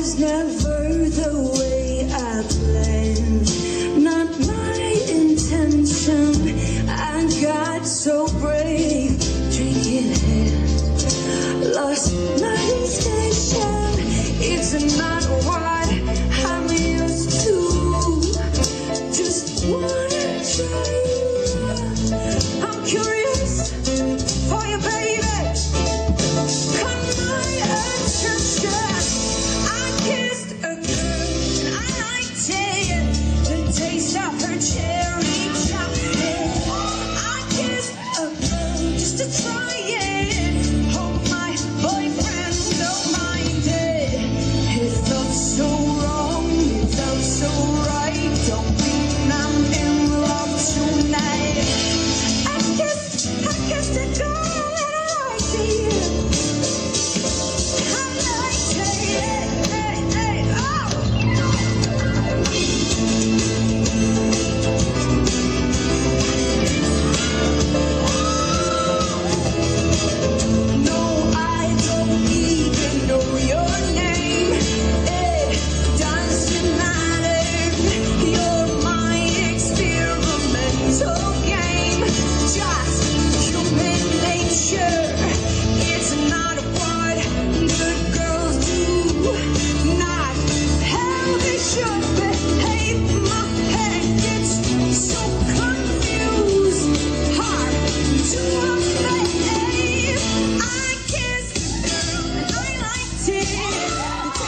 was never the way I planned, not my intention. I got so brave, drinking it, lost my station. It's not what I'm used to, just wanna try you. I'm curious for you, baby. Come my attention. I kissed a girl and I liked it, the taste of her cherry chocolate. I kissed a girl just to try it. Hope my boyfriend don't mind it. It felt so wrong, it felt so right. Don't mean I'm in love tonight. I kissed a girl and I liked it. I liked it. No, I don't even know your name. It doesn't matter. You're my experimental game. Just human nature. It's not what good girls do. Not how they should behave. My head gets so confused. Hard to obey. I kissed a girl and I liked it. The taste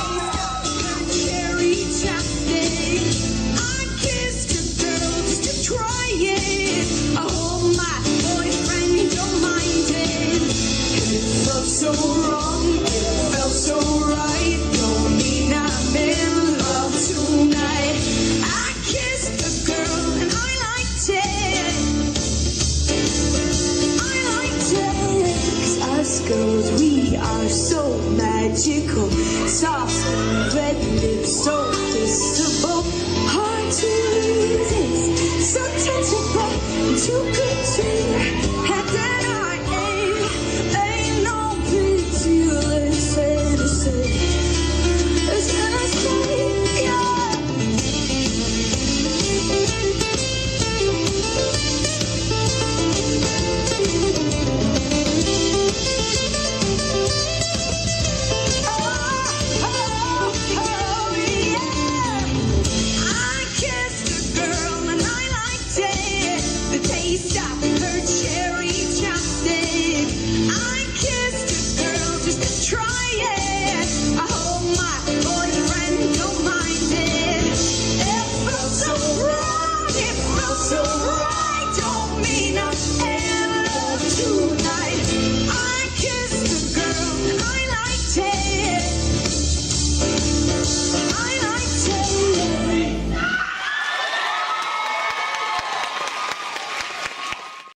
of her cherry chapstick. I kissed a girl just to try it. I hope my boyfriend don't mind it. It felt so wrong, it felt so right. Don't mean I'm in love tonight. I kissed a girl and I liked it. I liked it. 'Cause us girls, we are so magical. Soft red lips, so kissable. Hard to resist, so tangible, too good to